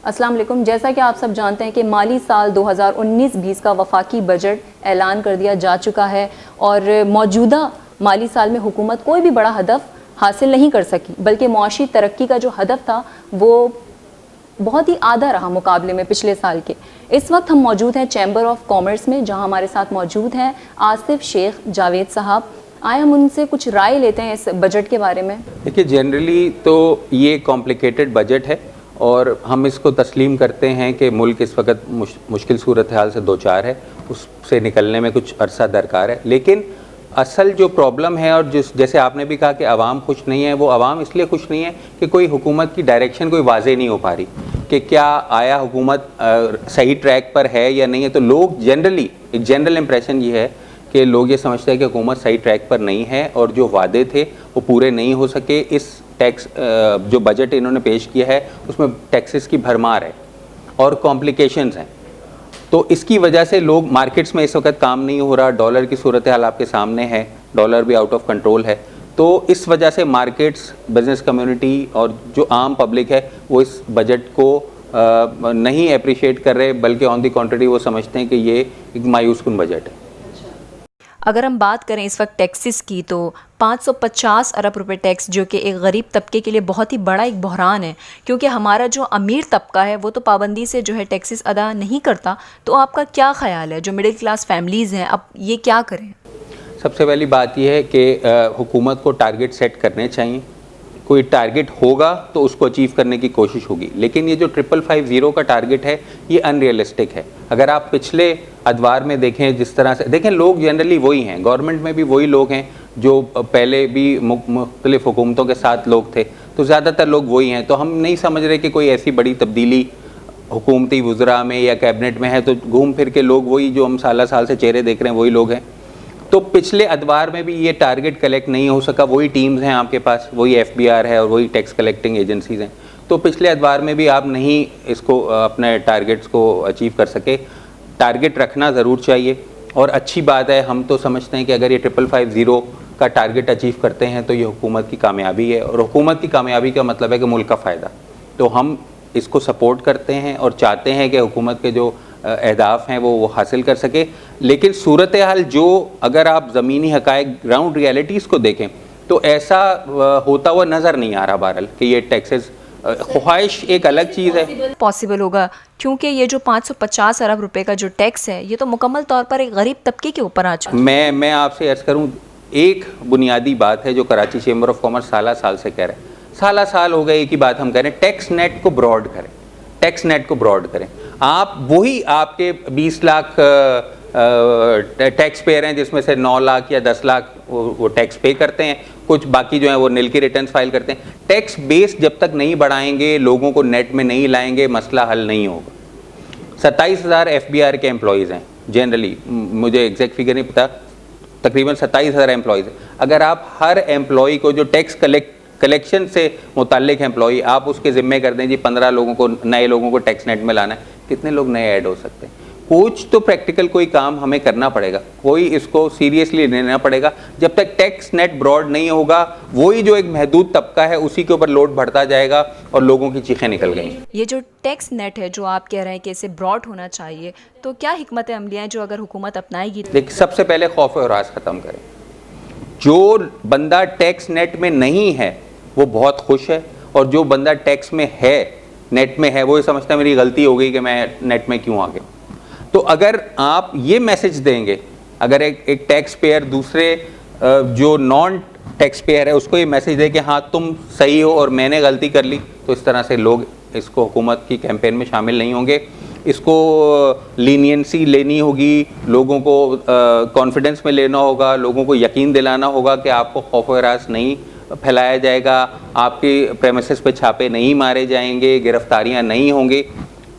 السلام علیکم. جیسا کہ آپ سب جانتے ہیں کہ مالی سال 2019-20 کا وفاقی بجٹ اعلان کر دیا جا چکا ہے اور موجودہ مالی سال میں حکومت کوئی بھی بڑا ہدف حاصل نہیں کر سکی، بلکہ معاشی ترقی کا جو ہدف تھا وہ بہت ہی آدھا رہا مقابلے میں پچھلے سال کے. اس وقت ہم موجود ہیں چیمبر آف کامرس میں، جہاں ہمارے ساتھ موجود ہیں آصف شیخ جاوید صاحب. آئے ہم ان سے کچھ رائے لیتے ہیں اس بجٹ کے بارے میں. دیکھیے، جنرلی تو یہ کمپلیکیٹڈ بجٹ ہے اور ہم اس کو تسلیم کرتے ہیں کہ ملک اس وقت مشکل صورتحال سے دوچار ہے، اس سے نکلنے میں کچھ عرصہ درکار ہے. لیکن اصل جو پرابلم ہے، اور جیسے آپ نے بھی کہا کہ عوام خوش نہیں ہے، وہ عوام اس لیے خوش نہیں ہے کہ کوئی حکومت کی ڈائریکشن کوئی واضح نہیں ہو پا رہی کہ کیا آیا حکومت صحیح ٹریک پر ہے یا نہیں ہے. تو لوگ جنرلی ایک جنرل امپریشن یہ ہے کہ لوگ یہ سمجھتے ہیں کہ حکومت صحیح ٹریک پر نہیں ہے اور جو وعدے تھے وہ پورے نہیں ہو سکے. اس ٹیکس جو بجٹ انہوں نے پیش کیا ہے اس میں ٹیکسز کی بھرمار ہے اور کمپلیکیشنز ہیں. تو اس کی وجہ سے لوگ مارکیٹس میں اس وقت کام نہیں ہو رہا. ڈالر کی صورتحال آپ کے سامنے ہے، ڈالر بھی آؤٹ آف کنٹرول ہے. تو اس وجہ سے مارکیٹس، بزنس کمیونٹی اور جو عام پبلک ہے وہ اس بجٹ کو نہیں اپریشیٹ کر رہے، بلکہ آن دی کنٹری وہ سمجھتے ہیں کہ یہ ایک مایوس کن بجٹ ہے. اگر ہم بات کریں اس وقت ٹیکسز کی تو 550 ارب روپے ٹیکس، جو کہ ایک غریب طبقے کے لیے بہت ہی بڑا ایک بحران ہے، کیونکہ ہمارا جو امیر طبقہ ہے وہ تو پابندی سے جو ہے ٹیکسز ادا نہیں کرتا. تو آپ کا کیا خیال ہے، جو مڈل کلاس فیملیز ہیں اب یہ کیا کریں؟ سب سے پہلی بات یہ ہے کہ حکومت کو ٹارگٹ سیٹ کرنے چاہیے. کوئی ٹارگٹ ہوگا تو اس کو اچیو کرنے کی کوشش ہوگی، لیکن یہ جو 550 کا ٹارگٹ ہے یہ ان ریئلسٹک ہے. اگر آپ پچھلے ادوار میں دیکھیں، جس طرح سے دیکھیں، لوگ جنرلی وہی ہیں، گورنمنٹ میں بھی وہی لوگ ہیں جو پہلے بھی مختلف حکومتوں کے ساتھ لوگ تھے، تو زیادہ تر لوگ وہی ہیں. تو ہم نہیں سمجھ رہے کہ کوئی ایسی بڑی تبدیلی حکومتی وزراء میں یا کیبنٹ میں ہے. تو گھوم پھر کے لوگ وہی جو ہم سالہ سال سے چہرے دیکھ رہے ہیں وہی لوگ ہیں. تو پچھلے ادوار میں بھی یہ ٹارگٹ کلیکٹ نہیں ہو سکا. وہی ٹیمز ہیں آپ کے پاس، وہی FBR ہے اور وہی ٹیکس کلیکٹنگ ایجنسیز ہیں. تو پچھلے ادوار میں بھی آپ نہیں اس کو اپنے ٹارگٹس کو اچیو کر سکے. ٹارگٹ رکھنا ضرور چاہیے اور اچھی بات ہے. ہم تو سمجھتے ہیں کہ اگر یہ 550 کا ٹارگٹ اچیو کرتے ہیں تو یہ حکومت کی کامیابی ہے، اور حکومت کی کامیابی کا مطلب ہے کہ ملک کا فائدہ. تو ہم اس کو سپورٹ کرتے ہیں اور چاہتے ہیں کہ حکومت کے جو اہداف ہیں وہ حاصل کر سکے. لیکن صورتحال جو اگر آپ زمینی حقائق، گراؤنڈ ریالٹیز کو دیکھیں تو ایسا ہوتا ہوا نظر نہیں آ رہا بہرحال کہ یہ ٹیکسز. خواہش ایک الگ چیز ہے. پاسبل ہوگا کیونکہ یہ جو 550 ارب روپے کا جو ٹیکس ہے یہ تو مکمل طور پر ایک غریب طبقے کے اوپر آ چکا ہے. میں آپ سے عرض کروں، ایک بنیادی بات ہے جو کراچی چیمبر آف کامرس سالہ سال سے کہہ رہے ہیں، سالہ سال ہو گئے ایک ہی بات ہم کہہ رہے ہیں، ٹیکس نیٹ کو براڈ کریں، ٹیکس نیٹ کو براڈ کریں. آپ وہی آپ کے 20 لاکھ ٹیکس پیئر ہیں جس میں سے 9 لاکھ یا 10 لاکھ وہ ٹیکس پے کرتے ہیں، کچھ باقی جو ہیں وہ نیل کی ریٹرنز فائل کرتے ہیں. ٹیکس بیس جب تک نہیں بڑھائیں گے، لوگوں کو نیٹ میں نہیں لائیں گے، مسئلہ حل نہیں ہوگا. 27,000 FBR کے امپلائیز ہیں جنرلی، مجھے ایگزیکٹ فگر نہیں پتا، تقریباً 27,000 امپلائیز ہیں. اگر آپ ہر امپلائی کو جو ٹیکس کلیکشن سے متعلق امپلائی آپ اس کے ذمے کر دیں جی 15 لوگوں کو، نئے لوگوں کو ٹیکس نیٹ میں لانا ہے، کتنے لوگ نئے ایڈ ہو سکتے ہیں؟ کچھ تو پریکٹیکل کوئی کام ہمیں کرنا پڑے گا، کوئی اس کو سیریسلی لینا پڑے گا. جب تک ٹیکس نیٹ براڈ نہیں ہوگا، وہی جو ایک محدود طبقہ ہے اسی کے اوپر لوڈ بڑھتا جائے گا اور لوگوں کی چیخیں نکل گئیں. یہ جو ٹیکس نیٹ ہے جو آپ کہہ رہے ہیں کہ اسے براڈ ہونا چاہیے، تو کیا حکمت عملیاں جو اگر حکومت اپنائے گی؟ دیکھ، سب سے پہلے خوف و ہراس ختم کریں. جو بندہ ٹیکس نیٹ میں نہیں ہے وہ بہت خوش ہے، اور جو بندہ ٹیکس میں ہے، نیٹ میں ہے، وہ یہ سمجھتا ہے میری غلطی ہو گئی کہ میں نیٹ میں کیوں آ گیا. تو اگر آپ یہ میسج دیں گے، اگر ایک ٹیکس پیئر دوسرے جو نان ٹیکس پیئر ہے اس کو یہ میسج دے کہ ہاں تم صحیح ہو اور میں نے غلطی کر لی، تو اس طرح سے لوگ اس کو حکومت کی کیمپین میں شامل نہیں ہوں گے. اس کو لینینسی لینی ہوگی، لوگوں کو کانفیڈنس میں لینا ہوگا، لوگوں کو یقین دلانا ہوگا کہ آپ کو خوف و ہراس نہیں پھیلایا جائے گا، آپ کے پریمیسز پہ چھاپے نہیں مارے جائیں گے، گرفتاریاں نہیں ہوں گے.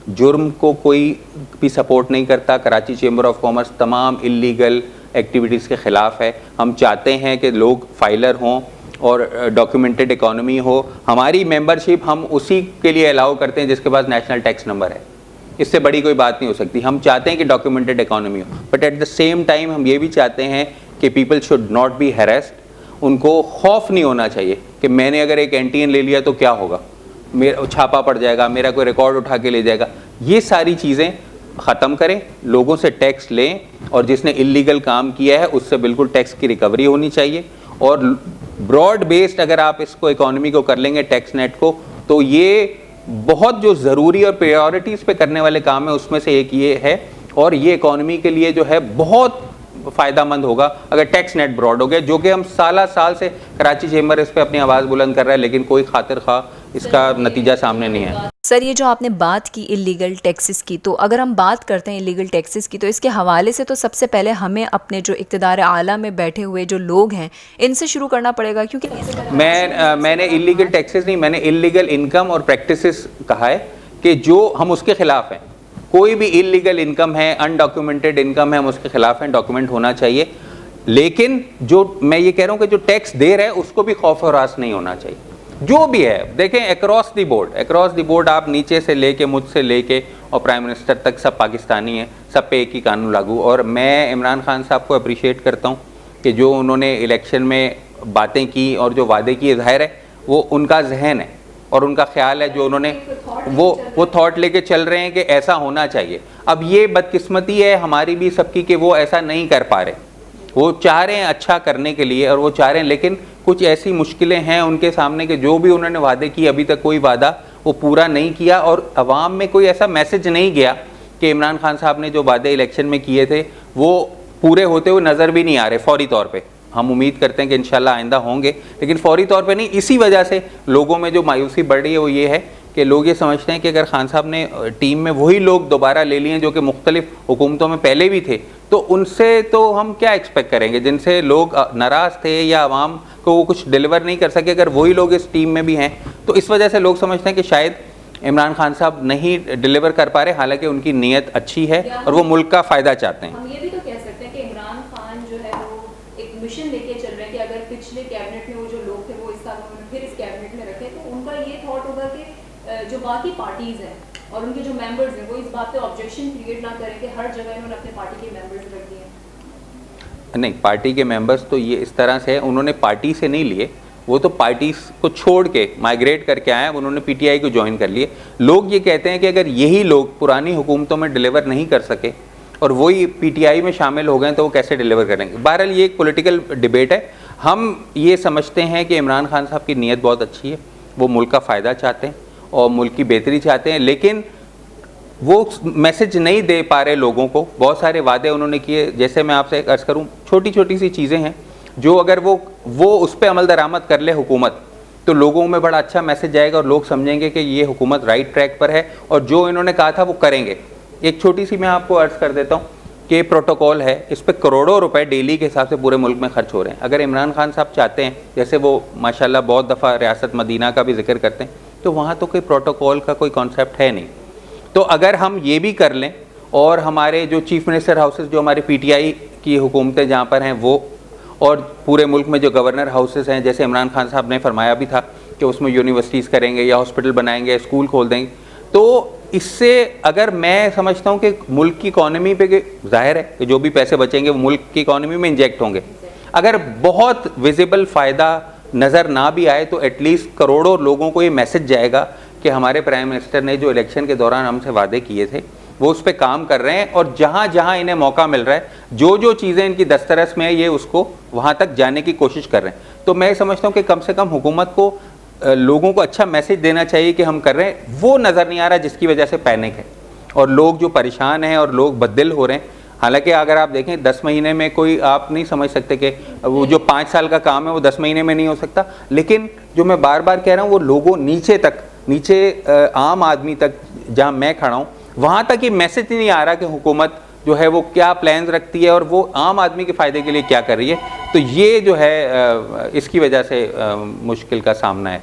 جرم کو کوئی بھی سپورٹ نہیں کرتا. کراچی چیمبر آف کامرس تمام اللیگل ایکٹیویٹیز کے خلاف ہے. ہم چاہتے ہیں کہ لوگ فائلر ہوں اور ڈاکیومنٹڈ اکانومی ہو. ہماری ممبرشپ ہم اسی کے لیے الاؤ کرتے ہیں جس کے پاس نیشنل ٹیکس نمبر ہے. اس سے بڑی کوئی بات نہیں ہو سکتی. ہم چاہتے ہیں کہ ڈاکیومنٹڈ اکانومی ہو، but at the same time ہم یہ بھی چاہتے ہیں کہ people should not be harassed. ان کو خوف نہیں ہونا چاہیے کہ میں نے اگر ایک NTN لے لیا تو کیا ہوگا. میرا چھاپا پڑ جائے گا, میرا کوئی ریکارڈ اٹھا کے لے جائے گا. یہ ساری چیزیں ختم کریں, لوگوں سے ٹیکس لیں, اور جس نے اللیگل کام کیا ہے اس سے بالکل ٹیکس کی ریکوری ہونی چاہیے. اور براڈ بیسڈ اگر آپ اس کو اکانومی کو کر لیں گے, ٹیکس نیٹ کو, تو یہ بہت جو ضروری اور پریورٹیز پہ کرنے والے کام ہیں اس میں سے ایک یہ ہے, اور یہ اکانومی کے لیے جو ہے بہت فائدہ مند ہوگا اگر ٹیکس نیٹ براڈ ہو گیا, جو کہ ہم سال سے کراچی چیمبر اس پہ اپنی آواز بلند کر رہا ہے, لیکن کوئی خاطر خواہ اس کا نتیجہ سامنے نہیں ہے. سر یہ جو آپ نے بات کی اللیگل ٹیکسز کی, تو اگر ہم بات کرتے ہیں اللیگل ٹیکسز کی, تو اس کے حوالے سے تو سب سے پہلے ہمیں اپنے جو اقتدار اعلیٰ میں بیٹھے ہوئے جو لوگ ہیں ان سے شروع کرنا پڑے گا, کیونکہ میں نے اللیگل ٹیکسز نہیں, میں نے اللیگل انکم اور پریکٹسز کہا ہے کہ جو ہم اس کے خلاف ہیں. کوئی بھی اللیگل انکم ہے, انڈاکیومنٹڈ انکم ہے, ہم اس کے خلاف ہیں, ڈاکیومنٹ ہونا چاہیے. لیکن جو میں یہ کہہ رہا ہوں کہ جو ٹیکس دے رہا ہے اس کو بھی خوف و ہراس نہیں ہونا چاہیے. جو بھی ہے دیکھیں اکراس دی بورڈ آپ نیچے سے لے کے, مجھ سے لے کے اور پرائم منسٹر تک سب پاکستانی ہیں, سب پہ ایک ہی قانون لاگو. اور میں عمران خان صاحب کو اپریشیٹ کرتا ہوں کہ جو انہوں نے الیکشن میں باتیں کی اور جو وعدے کیے, ظاہر ہے وہ ان کا ذہن ہے اور ان کا خیال ہے, جو انہوں نے وہ تھاٹ لے کے چل رہے ہیں کہ ایسا ہونا چاہیے. اب یہ بدقسمتی ہے ہماری بھی سب کی کہ وہ ایسا نہیں کر پا رہے. وہ چاہ رہے ہیں اچھا کرنے کے لیے اور وہ چاہ رہے ہیں, لیکن کچھ ایسی مشکلیں ہیں ان کے سامنے کہ جو بھی انہوں نے وعدے کیے ابھی تک کوئی وعدہ وہ پورا نہیں کیا, اور عوام میں کوئی ایسا میسج نہیں گیا کہ عمران خان صاحب نے جو وعدے الیکشن میں کیے تھے وہ پورے ہوتے ہوئے نظر بھی نہیں آ رہے فوری طور پہ. ہم امید کرتے ہیں کہ انشاءاللہ آئندہ ہوں گے, لیکن فوری طور پہ نہیں. اسی وجہ سے لوگوں میں جو مایوسی بڑھ رہی ہے وہ یہ ہے کہ لوگ یہ سمجھتے ہیں کہ اگر خان صاحب نے ٹیم میں وہی لوگ دوبارہ لے لیے جو کہ مختلف حکومتوں میں پہلے بھی تھے, تو ان سے تو ہم کیا ایکسپیکٹ کریں گے, جن سے لوگ ناراض تھے یا عوام کو وہ کچھ ڈیلیور نہیں کر سکے, اگر وہی لوگ اس ٹیم میں بھی ہیں. تو اس وجہ سے لوگ سمجھتے ہیں کہ شاید عمران خان صاحب نہیں ڈیلیور کر پا رہے, حالانکہ ان کی نیت اچھی ہے اور وہ ملک کا فائدہ چاہتے ہیں. ہم یہ بھی تو کہہ سکتے ہیں کہ عمران خان جو ہے وہ ایک مشن لے کے چل رہے ہیں کہ اگر پچھلے کیبنٹ میں وہ جو لوگ تھے وہ اس سال انہوں نے پھر اس کیبنٹ میں رکھے, تو ان کا یہ تھاٹ ہوگا کہ جو باقی پارٹیز ہیں اور ان کے جو ممبرز ہیں وہ اس بات پہ آبجیکشن کریٹ نہ کریں کہ ہر جگہ انہوں نے اپنے پارٹی کے ممبرز رکھ دیے ہیں. نہیں, پارٹی کے ممبرز تو یہ اس طرح سے انہوں نے پارٹی سے نہیں لیے, وہ تو پارٹی کو چھوڑ کے مائیگریٹ کر کے آئے ہیں, انہوں نے پی ٹی آئی کو جوائن کر لیے. لوگ یہ کہتے ہیں کہ اگر یہی لوگ پرانی حکومتوں میں ڈیلیور نہیں کر سکے اور وہی پی ٹی آئی میں شامل ہو گئے تو وہ کیسے ڈیلیور کریں گے. بہرحال یہ ایک پولیٹیکل ڈبیٹ ہے. ہم یہ سمجھتے ہیں کہ عمران خان صاحب کی نیت بہت اچھی ہے, وہ ملک کا فائدہ چاہتے ہیں اور ملک کی بہتری چاہتے ہیں, لیکن وہ میسج نہیں دے پا رہے لوگوں کو. بہت سارے وعدے انہوں نے کیے, جیسے میں آپ سے عرض کروں چھوٹی چھوٹی سی چیزیں ہیں جو اگر وہ اس پہ عمل درآمد کر لے حکومت, تو لوگوں میں بڑا اچھا میسج جائے گا اور لوگ سمجھیں گے کہ یہ حکومت رائٹ ٹریک پر ہے اور جو انہوں نے کہا تھا وہ کریں گے. ایک چھوٹی سی میں آپ کو عرض کر دیتا ہوں کہ پروٹوکول ہے, اس پہ کروڑوں روپے ڈیلی کے حساب سے پورے ملک میں خرچ ہو رہے ہیں. اگر عمران خان صاحب چاہتے ہیں, جیسے وہ ماشاءاللہ بہت دفعہ ریاست مدینہ کا بھی ذکر کرتے ہیں, تو وہاں تو کوئی پروٹوکول کا کوئی کانسیپٹ ہے نہیں. تو اگر ہم یہ بھی کر لیں اور ہمارے جو چیف منسٹر ہاؤسز جو ہمارے پی ٹی آئی کی حکومتیں جہاں پر ہیں وہ, اور پورے ملک میں جو گورنر ہاؤسز ہیں, جیسے عمران خان صاحب نے فرمایا بھی تھا کہ اس میں یونیورسٹیز کریں گے یا ہاسپٹل بنائیں گے, اسکول کھول دیں گے, تو اس سے اگر میں سمجھتا ہوں کہ ملک کی اکانومی پہ, ظاہر ہے کہ جو بھی پیسے بچیں گے وہ ملک کی اکانومی میں انجیکٹ ہوں گے. اگر بہت ویزیبل فائدہ نظر نہ بھی آئے تو ایٹ لیسٹ کروڑوں لوگوں کو یہ میسج جائے گا کہ ہمارے پرائم منسٹر نے جو الیکشن کے دوران ہم سے وعدے کیے تھے وہ اس پہ کام کر رہے ہیں, اور جہاں جہاں انہیں موقع مل رہا ہے, جو چیزیں ان کی دسترس میں ہے, یہ اس کو وہاں تک جانے کی کوشش کر رہے ہیں. تو میں سمجھتا ہوں کہ کم سے کم حکومت کو لوگوں کو اچھا میسج دینا چاہیے کہ ہم کر رہے ہیں. وہ نظر نہیں آ رہا جس کی وجہ سے پینک ہے اور لوگ جو پریشان ہیں اور لوگ بددل ہو رہے ہیں. حالانکہ اگر آپ دیکھیں 10 مہینے میں کوئی آپ نہیں سمجھ سکتے کہ وہ جو 5 سال کا کام ہے وہ 10 مہینے میں نہیں ہو سکتا, لیکن جو میں بار بار کہہ رہا ہوں وہ لوگوں نیچے عام آدمی تک, جہاں میں کھڑا ہوں وہاں تک یہ میسج نہیں آ رہا کہ حکومت جو ہے وہ کیا پلانز رکھتی ہے اور وہ عام آدمی کے فائدے کے لیے کیا کر رہی ہے. تو یہ جو ہے اس کی وجہ سے مشکل کا سامنا ہے.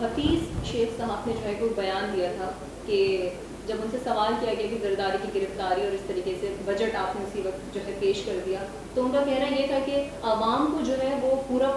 حفیظ شیخ صاحب نے جو ہے کوئی بیان دیا تھا کہ جب ان سے سوال کیا گیا کہ زرداری کی گرفتاری اور اس طریقے سے بجٹ آپ نے اسی وقت جو ہے پیش کر دیا, تو ان کا کہنا یہ تھا کہ عوام کو جو ہے وہ پورا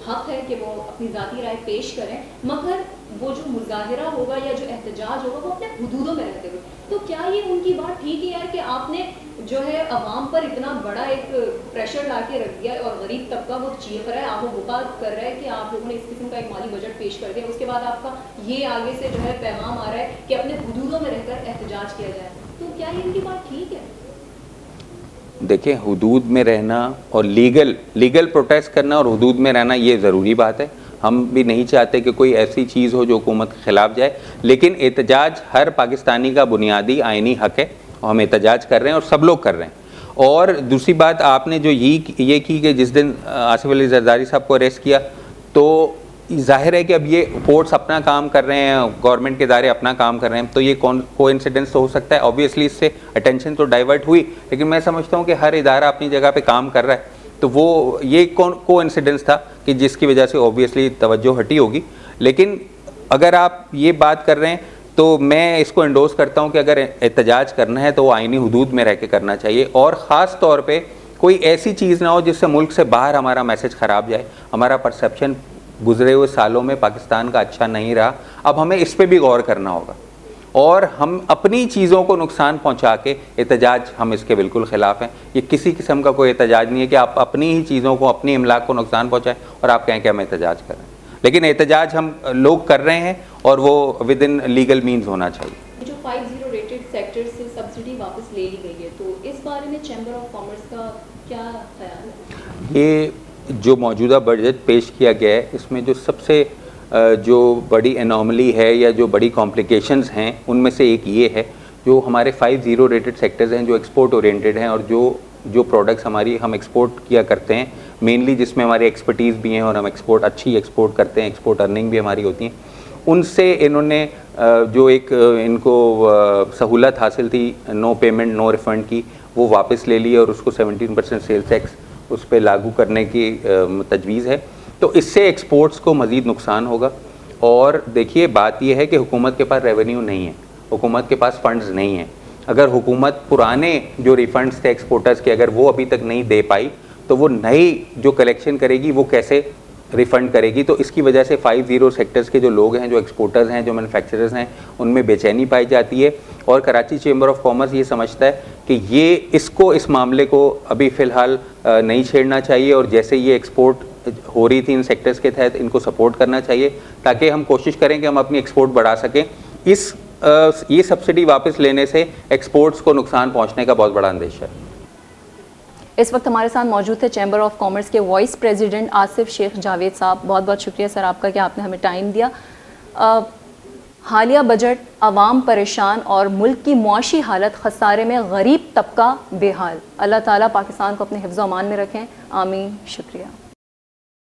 حق ہے کہ وہ اپنی ذاتی رائے پیش کریں, مگر وہ جو مظاہرہ ہوگا یا جو احتجاج ہوگا وہ اپنے حدودوں میں رہتے ہوئے. تو کیا یہ ان کی بات ٹھیک ہے یار کہ آپ نے جو ہے عوام پر اتنا بڑا ایک پریشر لا کے رکھ دیا اور غریب طبقہ وہ چیخ رہا ہے, آپ وہ بات کر رہا ہے کہ آپ لوگوں نے اس قسم کا ایک مالی بجٹ پیش کر دیا, اس کے بعد آپ کا یہ آگے سے جو ہے پیغام آ رہا ہے کہ اپنے حدودوں میں رہ کر احتجاج کیا جائے, تو کیا یہ ان کی بات ٹھیک ہے؟ دیکھیں, حدود میں رہنا اور لیگل پروٹیسٹ کرنا اور حدود میں رہنا یہ ضروری بات ہے. ہم بھی نہیں چاہتے کہ کوئی ایسی چیز ہو جو حکومت کے خلاف جائے, لیکن احتجاج ہر پاکستانی کا بنیادی آئینی حق ہے, اور ہم احتجاج کر رہے ہیں اور سب لوگ کر رہے ہیں. اور دوسری بات, آپ نے جو یہ کی کہ جس دن آصف علی زرداری صاحب کو اریسٹ کیا, تو ظاہر ہے کہ اب یہ کورٹس اپنا کام کر رہے ہیں, گورنمنٹ کے ادارے اپنا کام کر رہے ہیں, تو یہ کو انسیڈنس تو ہو سکتا ہے. آبویسلی اس سے اٹینشن تو ڈائیورٹ ہوئی, لیکن میں سمجھتا ہوں کہ ہر ادارہ اپنی جگہ پہ کام کر رہا ہے, تو وہ یہ کو انسیڈنس تھا کہ جس کی وجہ سے آبویسلی توجہ ہٹی ہوگی. لیکن اگر آپ یہ بات کر رہے ہیں تو میں اس کو انڈورس کرتا ہوں کہ اگر احتجاج کرنا ہے تو وہ آئینی حدود میں رہ کے کرنا چاہیے, اور خاص طور پہ کوئی ایسی چیز نہ ہو جس سے ملک سے باہر ہمارا میسج خراب جائے. ہمارا پرسیپشن گزرے ہوئے سالوں میں پاکستان کا اچھا نہیں رہا, اب ہمیں اس پہ بھی غور کرنا ہوگا, اور ہم اپنی چیزوں کو نقصان پہنچا کے احتجاج, ہم اس کے بالکل خلاف ہیں. یہ کسی قسم کا کوئی احتجاج نہیں ہے کہ آپ اپنی ہی چیزوں کو, اپنی املاک کو نقصان پہنچائیں اور آپ کہیں کہ ہم احتجاج کر رہے ہیں. لیکن احتجاج ہم لوگ کر رہے ہیں اور وہ ود ان لیگل مینز ہونا چاہیے. جو 50 ریٹڈ سیکٹر سے سبسڈی واپس لے لی گئی ہے, تو اس بارے میں چیمبر آف کامرس کا کیا خیال ہے؟ یہ جو موجودہ بجٹ پیش کیا گیا ہے, اس میں جو سب سے جو بڑی انوملی ہے یا جو بڑی کمپلیکیشنز ہیں, ان میں سے ایک یہ ہے جو ہمارے 50 ریٹڈ سیکٹرز ہیں جو ایکسپورٹ اورینٹڈ ہیں, اور جو پروڈکٹس ہم ایکسپورٹ کیا کرتے ہیں مینلی, جس میں ہماری ایکسپرٹیز بھی ہیں اور ہم اچھی ایکسپورٹ کرتے ہیں, ایکسپورٹ ارننگ بھی ہماری ہوتی ہیں, ان سے انہوں نے جو ایک ان کو سہولت حاصل تھی نو پیمنٹ نو ریفنڈ کی, وہ واپس لے لی اور اس کو 17% سیلز ٹیکس اس پہ لاگو کرنے کی تجویز ہے. تو اس سے ایکسپورٹس کو مزید نقصان ہوگا. اور دیکھیے, بات یہ ہے کہ حکومت کے پاس ریونیو نہیں ہے, حکومت کے پاس فنڈز نہیں ہیں. اگر حکومت پرانے جو ریفنڈز تھے ایکسپورٹرز کے اگر وہ ابھی تک نہیں دے پائی, تو وہ نئی جو کلیکشن کرے گی وہ کیسے ریفنڈ کرے گی؟ تو اس کی وجہ سے 50 سیکٹرز کے جو لوگ ہیں, جو ایکسپورٹرز ہیں, جو مینوفیکچررز ہیں, ان میں بے چینی پائی جاتی ہے. اور کراچی چیمبر آف کامرس یہ سمجھتا ہے کہ اس معاملے کو ابھی فی الحال نہیں چھیڑنا چاہیے, اور جیسے یہ ایکسپورٹ ہو رہی تھی ان سیکٹرز کے تحت, ان کو سپورٹ کرنا چاہیے تاکہ ہم کوشش کریں کہ ہم اپنی ایکسپورٹ بڑھا سکیں. یہ سبسڈی واپس لینے سے ایکسپورٹس کو نقصان پہنچنے کا بہت بڑا اندیشہ ہے. اس وقت ہمارے ساتھ موجود تھے چیمبر آف کامرس کے وائس پریزیڈنٹ آصف شیخ جاوید صاحب. بہت بہت شکریہ سر آپ کا کہ آپ نے ہمیں ٹائم دیا. حالیہ بجٹ, عوام پریشان اور ملک کی معاشی حالت خسارے میں, غریب طبقہ بے حال. اللہ تعالیٰ پاکستان کو اپنے حفظ و امان میں رکھیں, آمین. شکریہ.